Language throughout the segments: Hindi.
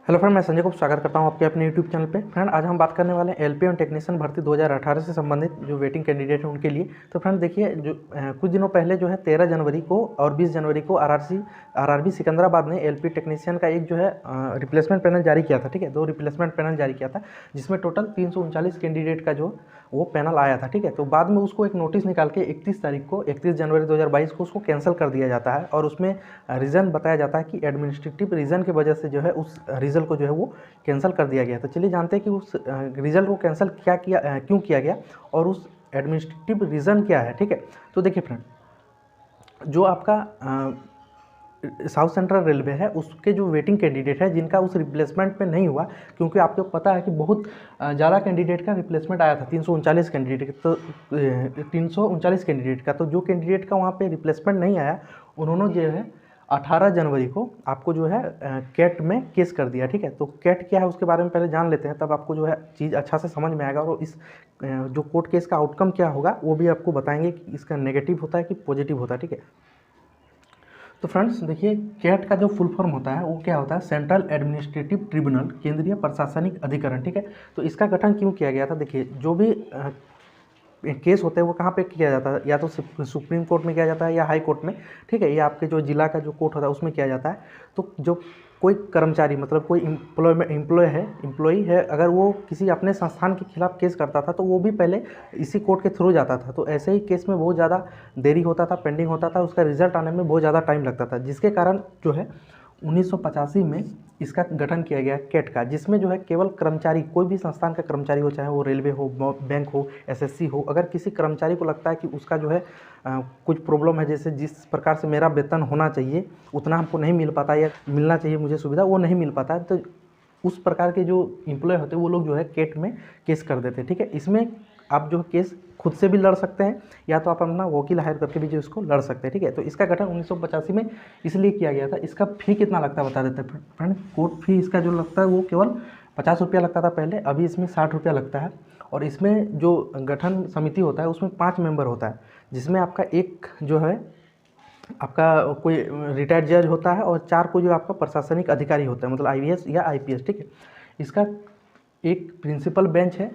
हेलो फ्रेंड, मैं संजय को स्वागत करता हूं आपके अपने यूट्यूब चैनल पे। फ्रेंड, आज हम बात करने वाले हैं एलपी एंड टेक्नीशियन भर्ती 2018 से संबंधित जो वेटिंग कैंडिडेट हैं उनके लिए। तो फ्रेंड देखिए, जो कुछ दिनों पहले जो है 13 जनवरी को और 20 जनवरी को आरआरबी सिकंदराबाद ने एलपी टेक्नीशियन का एक जो है रिप्लेसमेंट पैनल जारी किया था। ठीक है, 2 रिप्लेसमेंट पैनल जारी किया था, जिसमें टोटल 339 कैंडिडेट का जो वो पैनल आया था। ठीक है, तो बाद में उसको एक नोटिस निकाल के 31 जनवरी 2022 को उसको कैंसिल कर दिया जाता है और उसमें रीज़न बताया जाता है कि एडमिनिस्ट्रेटिव रीज़न की वजह से जो है उस रिजल्ट को जो है वो कैंसिल कर दिया गया। तो चलिए जानते हैं कि उस रिजल्ट को कैंसिल क्यों किया गया और उस एडमिनिस्ट्रेटिव रीज़न क्या है। ठीक है, तो देखिए फ्रेंड, जो आपका साउथ सेंट्रल रेलवे है उसके जो वेटिंग कैंडिडेट है जिनका उस रिप्लेसमेंट में नहीं हुआ, क्योंकि आपको पता है कि बहुत ज़्यादा कैंडिडेट का रिप्लेसमेंट आया था, 339 कैंडिडेट तो 339 कैंडिडेट का। तो जो कैंडिडेट का वहाँ पे रिप्लेसमेंट नहीं आया, उन्होंने जो है 18 जनवरी को आपको जो है कैट में केस कर दिया। ठीक है, तो कैट क्या है उसके बारे में पहले जान लेते हैं, तब आपको जो है चीज़ अच्छा से समझ में आएगा और इस जो कोर्ट केस का आउटकम क्या होगा वो भी आपको बताएंगे कि इसका नेगेटिव होता है कि पॉजिटिव होता है। ठीक है, तो फ्रेंड्स देखिए, कैट का जो फुल फॉर्म होता है वो क्या होता है, सेंट्रल एडमिनिस्ट्रेटिव ट्रिब्यूनल, केंद्रीय प्रशासनिक अधिकरण। ठीक है, तो इसका गठन क्यों किया गया था? देखिए, जो भी केस होते हैं वो कहाँ पे किया जाता है, या तो सुप्रीम कोर्ट में किया जाता है या हाई कोर्ट में। ठीक है, या आपके जो जिला का जो कोर्ट होता है उसमें किया जाता है। तो जो कोई कर्मचारी मतलब कोई एम्प्लॉय है, अगर वो किसी अपने संस्थान के खिलाफ केस करता था तो वो भी पहले इसी कोर्ट के थ्रू जाता था। तो ऐसे ही केस में बहुत ज़्यादा देरी होता था, पेंडिंग होता था, उसका रिजल्ट आने में बहुत ज़्यादा टाइम लगता था, जिसके कारण जो है 1985 में इसका गठन किया गया कैट का, जिसमें जो है केवल कर्मचारी, कोई भी संस्थान का कर्मचारी हो, चाहे वो रेलवे हो, बैंक हो, एसएससी हो, अगर किसी कर्मचारी को लगता है कि उसका जो है कुछ प्रॉब्लम है, जैसे जिस प्रकार से मेरा वेतन होना चाहिए उतना हमको नहीं मिल पाता या मिलना चाहिए मुझे सुविधा वो नहीं मिल पाता है, तो उस प्रकार के जो एम्प्लॉय होते हैं वो लोग जो है कैट में केस कर देते हैं। ठीक है, इसमें आप जो केस खुद से भी लड़ सकते हैं या तो आप अपना वकील हायर करके भी जो इसको लड़ सकते हैं। ठीक है, तो इसका गठन 1985 में इसलिए किया गया था। इसका फ़ी कितना लगता है बता देते हैं फ्रेंड। कोर्ट फी इसका जो लगता है वो केवल 50 रुपया लगता था पहले, अभी इसमें 60 रुपया लगता है। और इसमें जो गठन समिति होता है उसमें 5 मेंबर होता है, जिसमें आपका एक जो है आपका कोई रिटायर्ड जज होता है और 4 को जो आपका प्रशासनिक अधिकारी होता है, मतलब आईवीएस या आईपीएस। ठीक है, इसका एक प्रिंसिपल बेंच है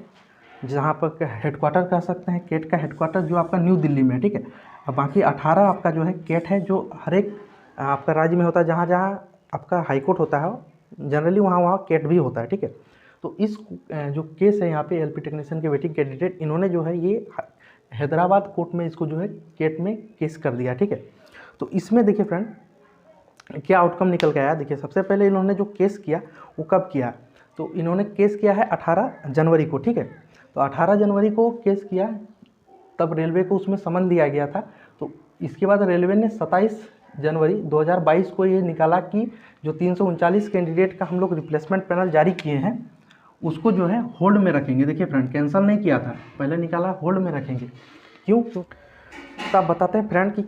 जहाँ पर हेडक्वार्टर कह सकते हैं, कैट का हेडक्वार्टर जो आपका न्यू दिल्ली में है। ठीक है, अब बाकी 18 आपका जो है कैट है जो हर एक आपका राज्य में होता है, जहाँ जहाँ आपका हाई कोर्ट होता है जनरली वहाँ कैट भी होता है। ठीक है, तो इस जो केस है यहाँ पे एलपी टेक्नीशियन के वेटिंग कैंडिडेट, इन्होंने जो है ये हैदराबाद कोर्ट में इसको जो है कैट में केस कर दिया। ठीक है, तो इसमें देखिए फ्रेंड क्या आउटकम निकल के आया। देखिए, सबसे पहले इन्होंने जो केस किया वो कब किया, तो इन्होंने केस किया है 18 जनवरी को। ठीक है, तो 18 जनवरी को केस किया, तब रेलवे को उसमें समन दिया गया था। तो इसके बाद रेलवे ने 27 जनवरी 2022 को ये निकाला कि जो 339 कैंडिडेट का हम लोग रिप्लेसमेंट पैनल जारी किए हैं उसको जो है होल्ड में रखेंगे। देखिए फ्रेंड, कैंसिल नहीं किया था, पहले निकाला होल्ड में रखेंगे। क्यों? तो आप बताते हैं फ्रेंड कि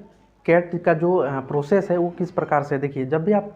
कैट का जो प्रोसेस है वो किस प्रकार से। देखिए, जब भी आप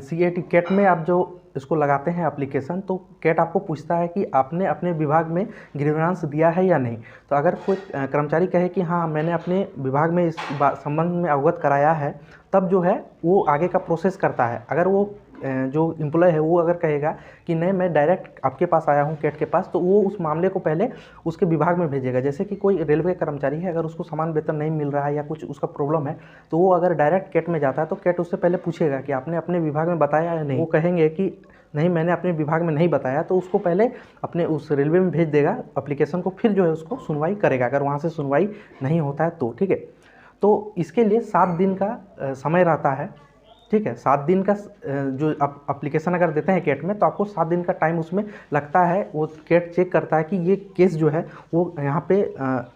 CAT कैट में आप जो इसको लगाते हैं एप्लीकेशन, तो कैट आपको पूछता है कि आपने अपने विभाग में ग्रीवेंस दिया है या नहीं। तो अगर कोई कर्मचारी कहे कि हाँ मैंने अपने विभाग में इस संबंध में अवगत कराया है, तब जो है वो आगे का प्रोसेस करता है। अगर वो जो एम्प्लॉय है वो अगर कहेगा कि नहीं मैं डायरेक्ट आपके पास आया हूँ कैट के पास, तो वो उस मामले को पहले उसके विभाग में भेजेगा। जैसे कि कोई रेलवे कर्मचारी है, अगर उसको समान वेतन नहीं मिल रहा है या कुछ उसका प्रॉब्लम है, तो वो अगर डायरेक्ट कैट में जाता है तो कैट उससे पहले पूछेगा कि आपने अपने विभाग में बताया या नहीं। वो कहेंगे कि नहीं मैंने अपने विभाग में नहीं बताया, तो उसको पहले अपने उस रेलवे में भेज देगा एप्लीकेशन को, फिर जो है उसको सुनवाई करेगा, अगर वहाँ से सुनवाई नहीं होता है तो। ठीक है, तो इसके लिए 7 दिन का समय रहता है। ठीक है, 7 दिन का जो आप एप्लीकेशन अगर देते हैं कैट में तो आपको 7 दिन का टाइम उसमें लगता है। वो कैट चेक करता है कि ये केस जो है वो यहाँ पे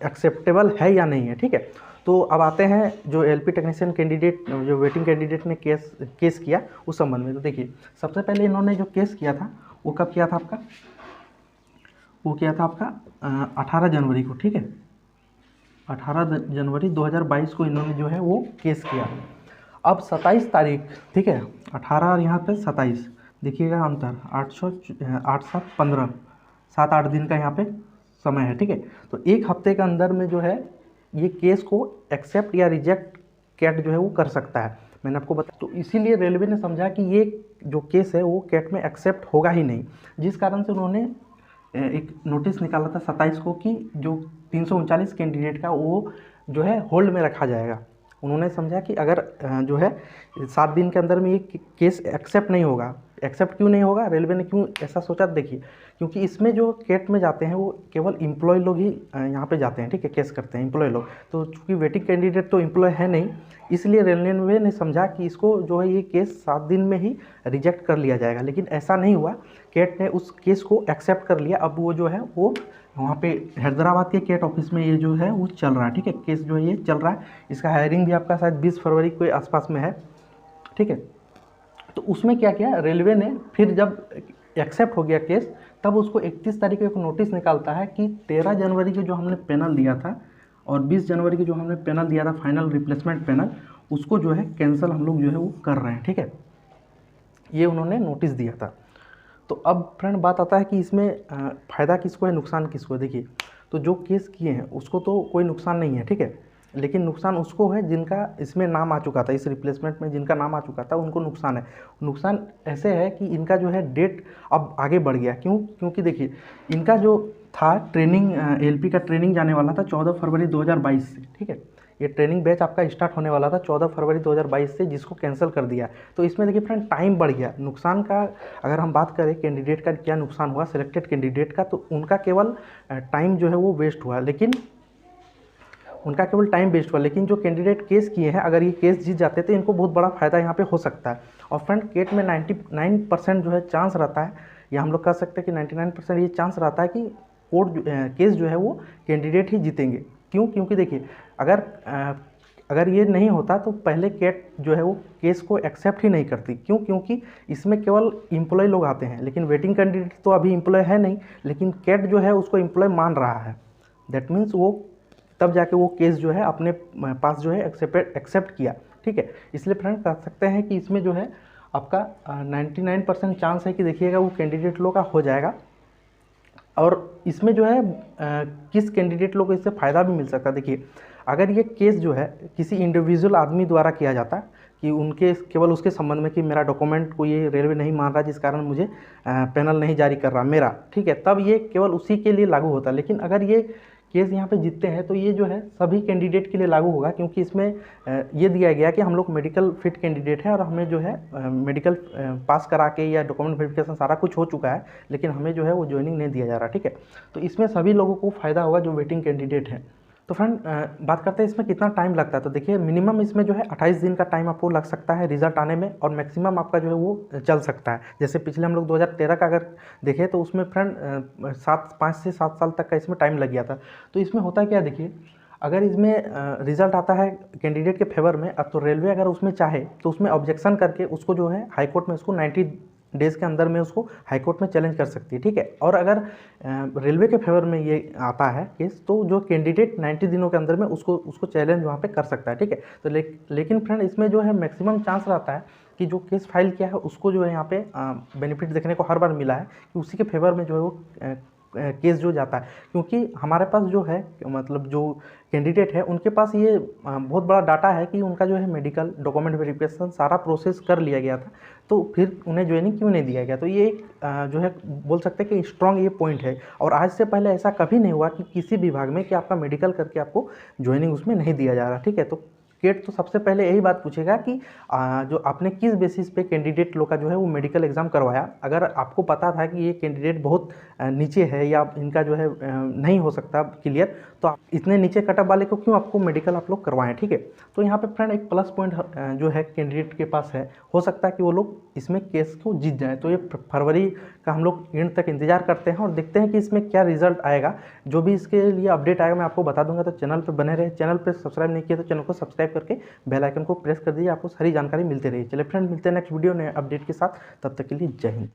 एक्सेप्टेबल है या नहीं है। ठीक है, तो अब आते हैं जो एलपी टेक्नीशियन कैंडिडेट जो वेटिंग कैंडिडेट ने केस किया उस संबंध में। तो देखिए, सबसे पहले इन्होंने जो केस किया था वो कब किया था आपका, वो किया था आपका 18 जनवरी को। ठीक है, 18 जनवरी 2022 को इन्होंने जो है वो केस किया। अब 27 तारीख, ठीक है, 18 और यहाँ पे 27, देखिएगा अंतर 8 7 15, 7-8 दिन का यहाँ पे समय है। ठीक है, तो एक हफ्ते के अंदर में जो है ये केस को एक्सेप्ट या रिजेक्ट कैट जो है वो कर सकता है। मैंने आपको बताया। तो इसीलिए रेलवे ने समझा कि ये जो केस है वो कैट में एक्सेप्ट होगा ही नहीं, जिस कारण से उन्होंने एक नोटिस निकाला था 27 को कि जो 339 कैंडिडेट का वो जो है होल्ड में रखा जाएगा। उन्होंने समझा कि अगर जो है 7 दिन के अंदर में ये केस एक्सेप्ट नहीं होगा। एक्सेप्ट क्यों नहीं होगा, रेलवे ने क्यों ऐसा सोचा, देखिए क्योंकि इसमें जो कैट में जाते हैं वो केवल एम्प्लॉय लोग ही यहाँ पे जाते हैं, ठीक है, केस करते हैं एम्प्लॉय लोग। तो चूँकि वेटिंग कैंडिडेट तो एम्प्लॉय है नहीं, इसलिए रेलवे ने समझा कि इसको जो है ये केस 7 दिन में ही रिजेक्ट कर लिया जाएगा। लेकिन ऐसा नहीं हुआ, कैट ने उस केस को एक्सेप्ट कर लिया। अब वो जो है वो वहाँ पे हैदराबाद के कैट ऑफिस में ये जो है वो चल रहा है, ठीक है, केस जो है ये चल रहा है। इसका हायरिंग भी आपका शायद 20 फरवरी के आसपास में है, ठीक है। तो उसमें क्या किया रेलवे ने, फिर जब एक्सेप्ट हो गया केस, तब उसको 31 तारीख को एक नोटिस निकालता है कि 13 जनवरी को जो हमने पैनल दिया था और 20 जनवरी को जो हमने पैनल दिया था फाइनल रिप्लेसमेंट पैनल, उसको जो है कैंसिल हम लोग जो है वो कर रहे हैं, ठीक है। ये उन्होंने नोटिस दिया था। तो अब फ्रेंड बात आता है कि इसमें फ़ायदा किसको है, नुकसान किसको है। देखिए, तो जो केस किए हैं उसको तो कोई नुकसान नहीं है, ठीक है, लेकिन नुकसान उसको है जिनका इसमें नाम आ चुका था, इस रिप्लेसमेंट में जिनका नाम आ चुका था उनको नुकसान है। नुकसान ऐसे है कि इनका जो है डेट अब आगे बढ़ गया। क्योंकि देखिए इनका जो था ट्रेनिंग, एलपी का ट्रेनिंग जाने वाला था 14 फरवरी 2022 से, ठीक है। ये ट्रेनिंग बैच आपका स्टार्ट होने वाला था 14 फरवरी 2022 से, जिसको कैंसिल कर दिया। तो इसमें देखिए फ्रेंड टाइम बढ़ गया। नुकसान का अगर हम बात करें कैंडिडेट का क्या नुकसान हुआ सिलेक्टेड कैंडिडेट का, तो उनका केवल टाइम जो है वो वेस्ट हुआ, लेकिन जो कैंडिडेट केस किए हैं अगर ये केस जीत जाते तो इनको बहुत बड़ा फायदा यहाँ पे हो सकता है। और फ्रेंड केट में 99% जो है चांस रहता है, या हम लोग कह सकते हैं कि 99% ये चांस रहता है कि केस जो है वो कैंडिडेट ही जीतेंगे। क्योंकि देखिए अगर ये नहीं होता तो पहले कैट जो है वो केस को एक्सेप्ट ही नहीं करती। क्योंकि इसमें केवल एम्प्लॉय लोग आते हैं, लेकिन वेटिंग कैंडिडेट तो अभी एम्प्लॉय है नहीं, लेकिन कैट जो है उसको एम्प्लॉय मान रहा है। दैट मीन्स वो तब जाके वो केस जो है अपने पास जो है एक्सेप्ट किया, ठीक है। इसलिए फ्रेंड कह सकते हैं कि इसमें जो है आपका 99% चांस है कि देखिएगा वो कैंडिडेट लोग का हो जाएगा। और इसमें जो है किस कैंडिडेट लोग को इससे फ़ायदा भी मिल सकता है। देखिए अगर ये केस जो है किसी इंडिविजुअल आदमी द्वारा किया जाता कि उनके केवल उसके संबंध में कि मेरा डॉक्यूमेंट को ये रेलवे नहीं मान रहा जिस कारण मुझे पैनल नहीं जारी कर रहा मेरा, ठीक है, तब ये केवल उसी के लिए लागू होता। लेकिन अगर ये केस यहाँ पे जीतते हैं तो ये जो है सभी कैंडिडेट के लिए लागू होगा, क्योंकि इसमें ये दिया गया कि हम लोग मेडिकल फिट कैंडिडेट हैं और हमें जो है मेडिकल पास करा के या डॉक्यूमेंट वेरिफिकेशन सारा कुछ हो चुका है, लेकिन हमें जो है वो ज्वाइनिंग नहीं दिया जा रहा, ठीक है। तो इसमें सभी लोगों को फ़ायदा होगा जो वेटिंग कैंडिडेट हैं। तो फ्रेंड बात करते हैं इसमें कितना टाइम लगता है। तो देखिए मिनिमम इसमें जो है 28 दिन का टाइम आपको लग सकता है रिजल्ट आने में, और मैक्सिमम आपका जो है वो चल सकता है। जैसे पिछले हम लोग 2013 का अगर देखें तो उसमें फ्रेंड 5 से 7 साल तक का इसमें टाइम लग गया था। तो इसमें होता क्या, देखिए अगर इसमें रिजल्ट आता है कैंडिडेट के फेवर में, अब तो रेलवे अगर उसमें चाहे तो उसमें ऑब्जेक्शन करके उसको जो है हाई कोर्ट में उसको 90 डेज़ के अंदर में उसको हाई कोर्ट में चैलेंज कर सकती है, ठीक है। और अगर रेलवे के फेवर में ये आता है केस तो जो कैंडिडेट 90 दिनों के अंदर में उसको चैलेंज वहाँ पे कर सकता है, ठीक है। तो लेकिन फ्रेंड इसमें जो है मैक्सिमम चांस रहता है कि जो केस फाइल किया है उसको जो है यहाँ पे बेनिफिट देखने को हर बार मिला है कि उसी के फेवर में जो है वो केस जो जाता है। क्योंकि हमारे पास जो है मतलब जो कैंडिडेट है उनके पास ये बहुत बड़ा डाटा है कि उनका जो है मेडिकल डॉक्यूमेंट वेरिफिकेशन सारा प्रोसेस कर लिया गया था, तो फिर उन्हें ज्वाइनिंग क्यों नहीं दिया गया। तो ये एक जो है बोल सकते हैं कि स्ट्रॉन्ग ये पॉइंट है। और आज से पहले ऐसा कभी नहीं हुआ कि किसी विभाग में कि आपका मेडिकल करके आपको ज्वाइनिंग उसमें नहीं दिया जा रहा, ठीक है। तो कैट तो सबसे पहले यही बात पूछेगा कि जो आपने किस बेसिस पे कैंडिडेट लोग का जो है वो मेडिकल एग्ज़ाम करवाया। अगर आपको पता था कि ये कैंडिडेट बहुत नीचे है या इनका जो है नहीं हो सकता क्लियर, तो आप इतने नीचे कटअप वाले को क्यों आपको मेडिकल आप लोग करवाएं, ठीक है। तो यहाँ पे फ्रेंड एक प्लस पॉइंट जो है कैंडिडेट के पास है, हो सकता है कि वो लोग इसमें केस को जीत जाएँ। तो ये फरवरी का हम लोग एंड तक इंतजार करते हैं और देखते हैं कि इसमें क्या रिजल्ट आएगा। जो भी इसके लिए अपडेट आएगा मैं आपको बता दूंगा। तो चैनल पर बने रहे, चैनल पर सब्सक्राइब नहीं किया तो चैनल को सब्सक्राइब करके बेल आइकन को प्रेस कर दीजिए, आपको सारी जानकारी मिलती रही। चलिए फ्रेंड मिलते हैं नेक्स्ट वीडियो नए अपडेट के साथ, तब तक के लिए जय हिंद।